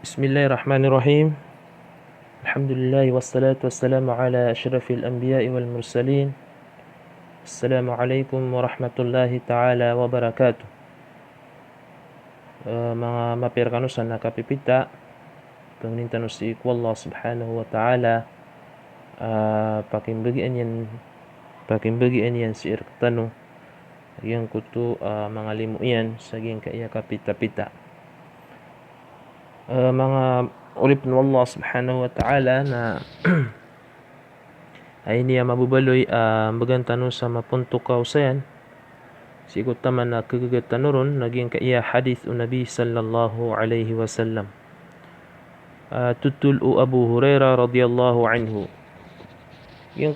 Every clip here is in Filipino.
Bismillahirrahmanirrahim. Alhamdulillah wassalatu wassalamu ala asyrafil anbiya'i wal mursalin. Assalamualaikum warahmatullahi ta'ala wabarakatuh. Mga mapirkanusan na kapipita, panginintano si Allah subhanahu wa ta'ala, pakimbagian yan si irktano, yang kutu mga limu yan, saging kaya kapita-pita. Mga ulip ng Allah subhanahu wa ta'ala na ay niya mabubaloy bagantano sa mapunto kausayan si taman na kagagatanuron naging kaya hadith o Nabi sallallahu alaihi wasallam. Tutul o Abu Hurairah radhiyallahu anhu. Yung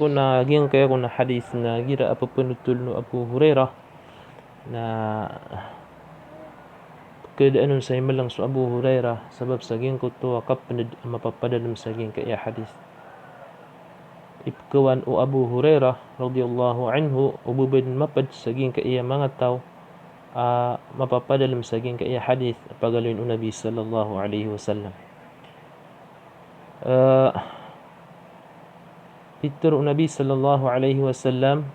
kaya ko na hadith na gira apapunutul no Abu Hurairah na keadaan sa imalang so Abu Hurairah sabab saging ko to akapanad mapapadalom saging kaya hadith. Ipkawan o Abu Hurairah radhiyallahu anhu ububad mapad saging kaya mga tao mapapadalam saging kaya hadith pagaloy o Nabi sallallahu alaihi wasallam. Pitur o Nabi sallallahu alaihi wasallam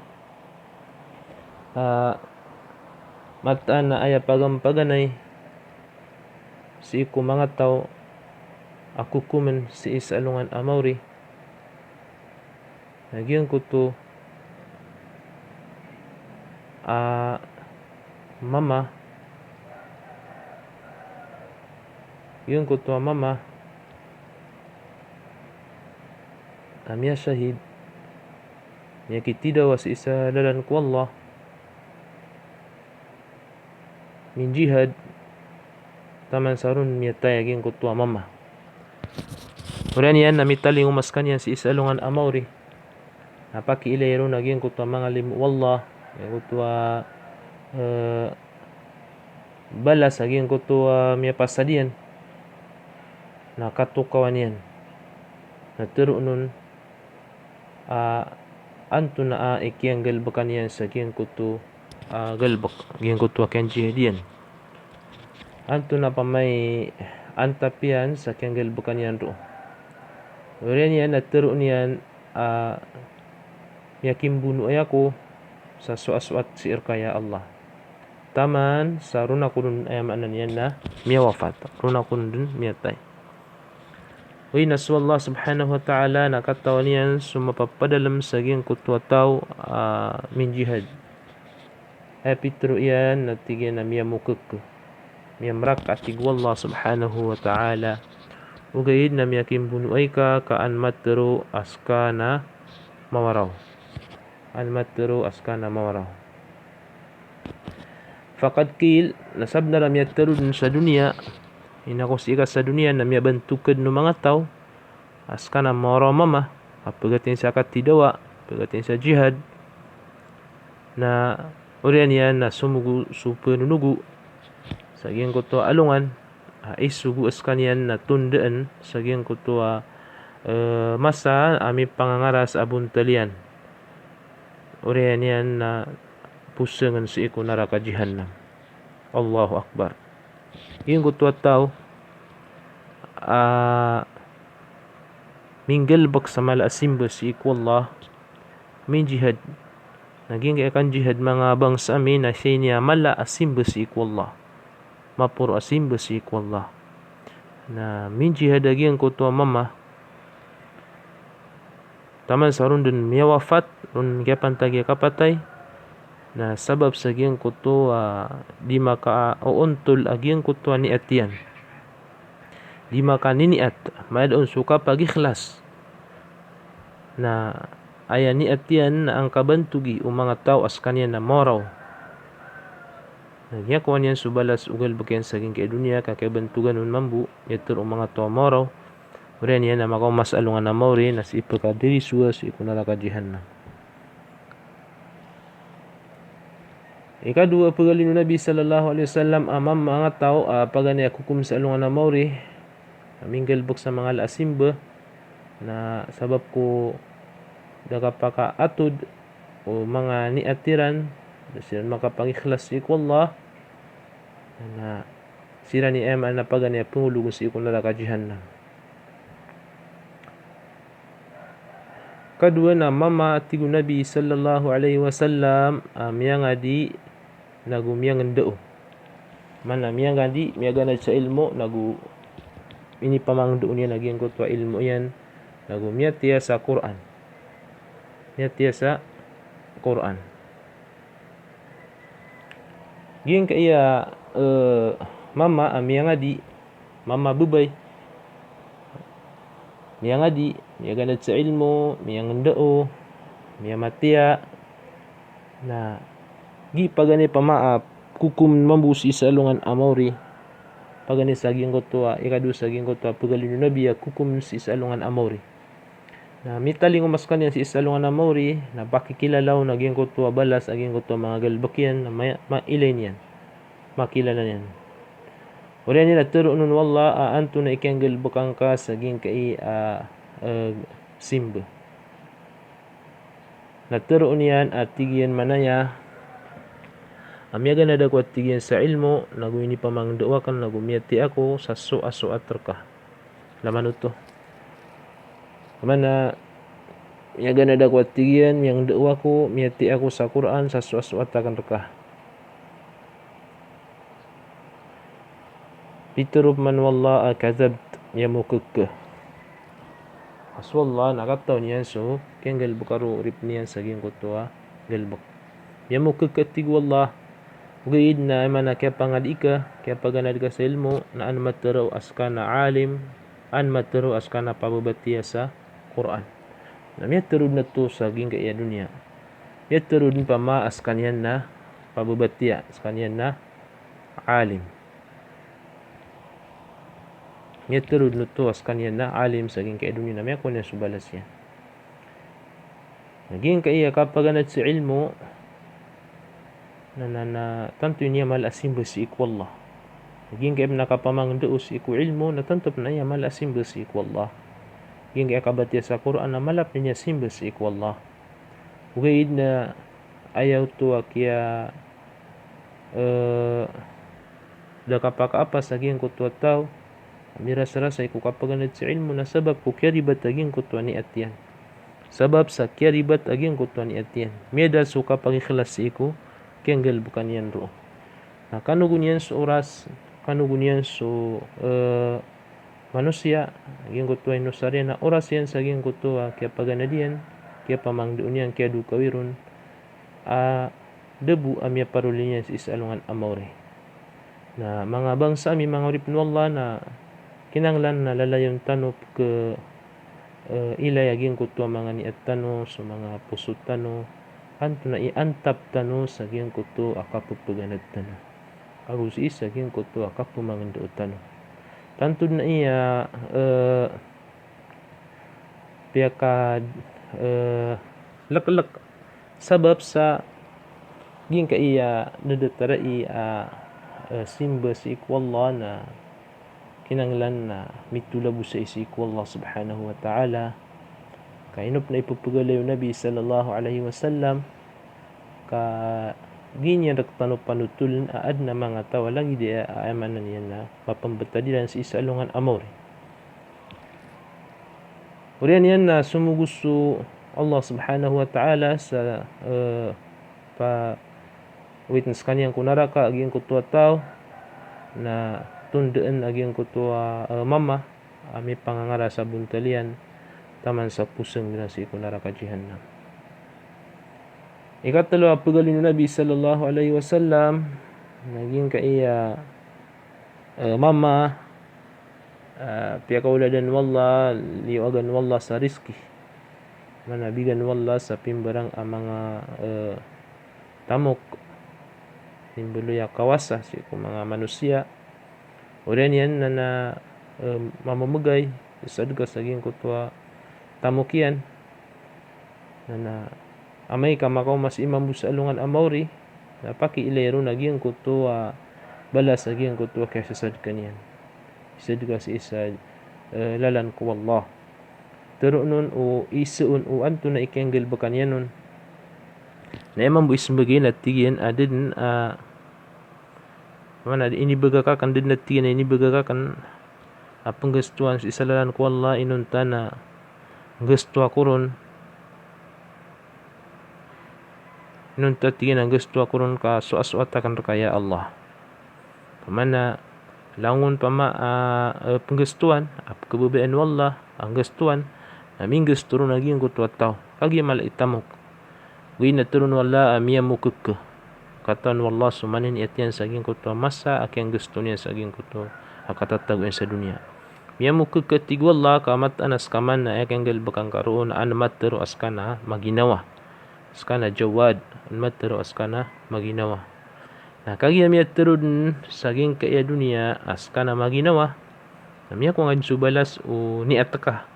mataan na aya pagampaganay si iku mga tao ako kuman si isalungan amawri nagyan ko to mama yun ko to mama amya syahid niya kitidaw sa isa dalan ko Allah min jihad taman sarun niya tayagin ko to mama urian yan namitaling umaskan yan si isalungan amawri napaki ilayro naging ko to mga limu wallah ko to balas aging ko to miya pasadian nakatukawan yan naturo nun anto na ikiyang galbakan yan sa aging ko to galbak aging ko to akyan jihadian anto na pamay antapian sa akiyang galbakan yan ro urian yan naturo niyan yakin bunuh ayako sa suat-suat si irkaya Allah taman sa runa kunun ayamanan yan na miya wafat runa kunun dun miya tay nasu Allah subhanahu wa ta'ala nakatawan yan sumapapadalam saging kutwa tao min jihad pitro yan natigyan na miya mukuk miya mrak atig Allah subhanahu wa ta'ala ugayid na miya kimbunuh ay kaan matero askana mawaraw al-matru askana mawaraw faqad qil nasabna lam yattarun sa dunia inakosika sa dunia na miya bantukad no mga tao askana mawaraw mama apagatin sa katidawa apagatin sa jihad na urian yan na sumugu supenunugu saging ko to alungan isugu askan yan na tundaan saging ko to masa ami pangangaras abun talian urian yan na pusengan si iku neraka jahannam. Allahu Akbar. Yung kutuwa tao minggalbak sa malasimba si iku Allah min jihad naging kayakan jihad mga bangsa amin na siya niya mala asimba si iku Allah mapuro asimba si iku Allah na min jihad aging kutuwa mama taman sa rundun miya wafat run kapan tagi kapatay na sabab sa giyang kuto di maka untol agiyang kuto ni atian di maka niniat mayadon suka pagikhlas na aya ni atian na ang kabantugi o mga tao askanyan na moraw nagya kuan yan subalas ugal bagyan sa giyang kay dunia kakabantugan nun mambu yatur o mga tao moraw urian yan na makaw mas alungan na mauri na si ipagkadiri suwa si ikunalaka jihannam. Ikadua pagalino Nabi sallallahu alaihi wasallam amam mga tao pagani akukum sa alungan na mauri minggalbok sa mga laasimba na sabab ko dagapaka atud o mga niatiran sila makapangikhlas si Allah na sirani na pagani pengulu si ikun neraka jahannam. Kedua na mama tigu Nabi sallallahu alaihi wasallam miang adi nagu miang ndeu. Mana miang adi miagana sa ilmu nagu ini pamang ndeu niya naging kutwa ilmu yan nagu miatia sa Quran. Miatia sa Quran. Ging ka iya mama miang adi mama bubay miang adi miagana sa ilmu miang ndeu miang matia na gi pagani pamaap kukum mambusi sa alungan amori pagani saging kutwa ikadu saging kutwa pagalinu nabi kukum si sa alungan amori na mitaling umaskan yan si sa alungan amori na pakikilalaw naging kutwa balas aging kutwa mga galbakyan na mailain yan makilala yan. Uriyan nila turo nun wala anto na ikang galbakang ka saging kai simba. Naturo niyan at tigiyan manaya amiyaga na dako at tigiyan sa ilmo nagu ini pamangdawakan nagu miyati ako sa aso atraka laman ito mana miyaga na dako at tigiyan miyang dawa ko miyati ako sa Quran sa aso atrakan raka Piturub man wallah kazabt yamukuk aswallah nakataw niyan so keng galbakaru rip niyan saging kutwa galbak yamukuk katig wallah ugaid na mana kaya pangadika kaya paganad ka sa ilmo na an mataraw askana alim an mataraw askana pababatiya sa Quran na miyaturud na to saging kaya dunia miyaturud pa ma askanyan na pababatiya askanyan na alim miyaturud na to askanyan na alim saging kaya dunia na miyakon na subalas yan naging kaya kapaganad sa ilmo na tanto niya malasim besi ikwallah naging kaya nakapamang doos iku ilmo na tanto na niya malasim besi ikwallah naging kaya kabatiya sa Quran na malap niya simbes ikwallah ugaid na ayaw to kaya da kapakapas naging kutwa tao miras-rasa iku kapaganad sa ilmo na sabab ko kaya ribat naging kutwa ni atiyan sabab sa kaya ribat naging kutwa ni atiyan miada suka pangikhlas iku kenggal bukan yan ro na kanugun yan so oras kanugun yan so manusia naging kutwa inusarya na oras yan saging kutwa kaya paganadian kaya pamangdoon yan kaya dukawirun debu amya parulinya sa isalungan amore na mga bangsa mi mga urip Allah na kinanglan na lalayon tanop ke ilay aging kutwa mga ni at tano so mga pusot tano anto na iantap tano sa aging kutwa akapupaganad tano agus isa aging kutwa akapumangandoon tano tantud na iya piyaka laklak sabab sa ging ka iya nadatarai simba si ikwallah na kinanglan na mitulabu sa isi ikwallah subhanahu wa ta'ala kainop na ipupugalayo Nabi sallallahu alaihi wasallam ka ginya raktanop panutulin aad na mga tawa lang hindi amanan yan na mapambatadilan sa isalungan amore uriyan yan na sumugusto Allah subhanahu wa ta'ala sa witness kanyang kunaraka aging kutwa tao na tundaan aging kutwa mama may pangangara sa buntalian taman sa pusang na si kunaraka jahannam ikatalo pagalin Nabi sallallahu alaihi wasallam naging kaiya mama piyakauladan wallah liwagan wallah sa rizki manabigan wallah sa pimbarang ang mga tamok timbuluya kawasa si mga manusia uriyan yan na mamamagay isad ka saging kutwa tamukian na amay ka makaw mas imam sa alungan amawri na pakiilero naging kutwa balas naging kutwa kaya sasad kanyan isad ka si isad lalan ko wallah tero nun o isuun o anto na ikenggal ba kanyan nun na imam bu ismbagin at tigyan adin mana ini begakakan dinatian ini begakakan penggestuan si salalan ku Allah inun tana gestua kurun inun tatian gestua kurun ka soas-soatakan rekaya Allah mana langun pama penggestuan kebebean wallah anggestuan mingges turun lagi ang kutu tau kagi mal itamuk wina turun wala amia mukuk katon wallah sumanin etian saging kutu masa akyang gestunia saging kutu akatatag sa dunia mia mukuk ketig wallah kamat anas kaman na akyang gel bakang karoon an matero askana maginawa askana jawad an matero askana maginawa nah kagi amia turun saging kaya dunia askana maginawa namia ko ngan subalas o niatka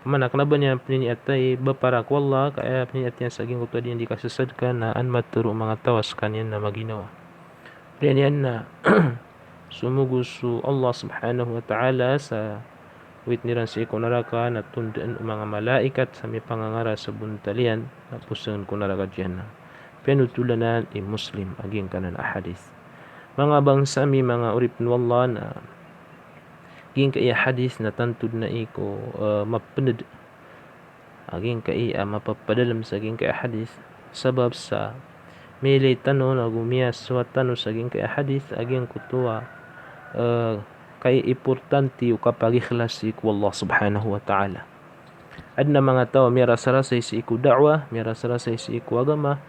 mana kenapa niya pininiat ay baparak wallah kaya pininiat niya saging kutu diyan dikasasadkan na an maturo mga tawas kanyan na maginawa diyan yan na sumugusu Allah subhanahu wa ta'ala sa witniran sa ikunaraka na tundaan mga malaikat sa may pangangara sa buntalian na pusangan kunaraka diyan na pinutulanan muslim aging kanan ahadith mga bangsa mi mga urip ni wallah na aging kaya hadis na tantud na iko mapened aging kaya mapapadalam sa aging kaya hadis sabab sa mili tanong na gumias sa tanong sa aging kaya hadis aging kutuwa kay importante kapag ikhlas iku Allah subhanahu wa ta'ala adna mga tao may rasa-rasa si iku da'wa may rasa-rasa si iku agama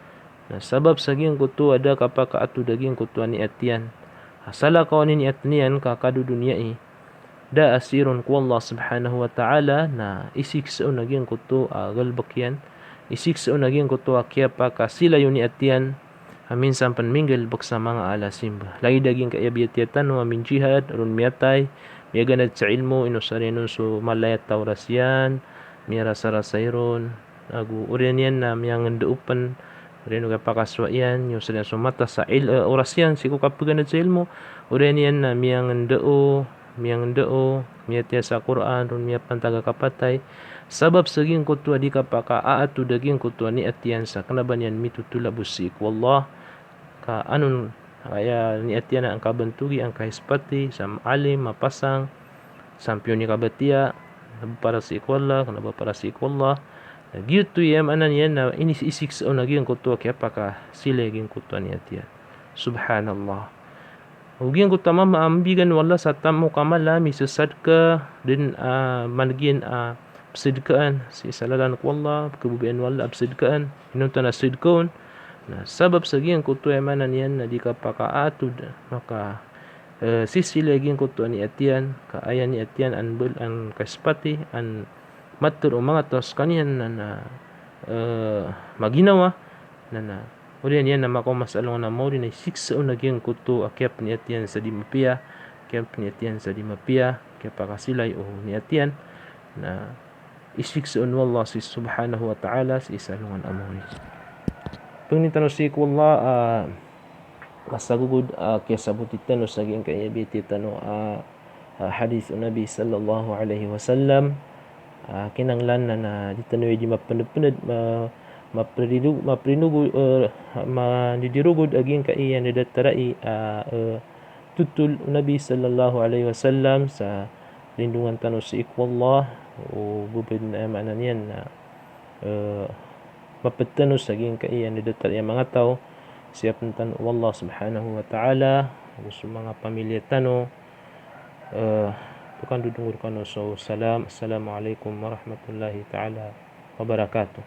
na sabab sa aging kutuwa ada kapag kaatu daging kutuwa ni atian asala kawanin ni atnian kakadu dunia da asirun ku Allah subhanahu wa ta'ala na isikso naging kuto galbakyan isikso naging kuto kaya pa kasila yun ni atian minsan panminggel baksa mga alasimba lagi daging kaya biyatiatan no amin jihad run miyatay miya ganad sa ilmo inusarinun so malayat taurasyan miya rasa-rasayron agu urian yan na miya ngandaupan urian ka pakaswa yan yung sa mata sa orasyan siku kapaganad sa ilmo urian yan na miya ngandao miyang dao miya sa Quran run miya pantaga kapatay sabab saging kutua di kapaka aatu daging kutua ni atian sa kanaban yan mitutula busik wallah ka anun kaya ni atian ang kabantugi ang kahispati sa alim mapasang sampyon ni kabatia para si ikwallah kanaba para si ikwallah gitu yam anan yan na inis isik sa naging kutua kaya paka sila ging kutua ni atian subhanallah Ugian ko tama maambigan wala sa tamo kamala misasad ka din managin absidkaan si salalan ko Allah kebubian wala absidkaan inunta na sidkaon na sabab sa giyan ko to emanan yan na di ka pakaatud maka sisilagin ko to ni atian kaayan ni atian an kaspati an matur o mga tos kaniyan na maginawa na Urian yan na makomasalong na mo rin ay siksa o naging kuto akyap ni atian sa dimapia akyap ni atian sa dimapia kaya pakasilay o ni atian na isiksa o Allah si subhanahu wa ta'ala si isalungan amori pagnitanong si wallah masagugod kaya sabutitan o saging kaya bititan o hadith o Nabi sallallahu alaihi wasallam kinanglan na ditanoy di mapanad-panad mandidirugod aging kaiyan nidatarai tutul Nabi sallallahu alaihi wasallam sa lindungan tano si ikwallah o bubid na emanan yan na mapatano sa aging kaiyan nidatarai mga tao siya puntan wallah subhanahu wa ta'ala gusto mga pamilya tano bukan dudungur kano so assalamualaikum warahmatullahi ta'ala wabarakatuh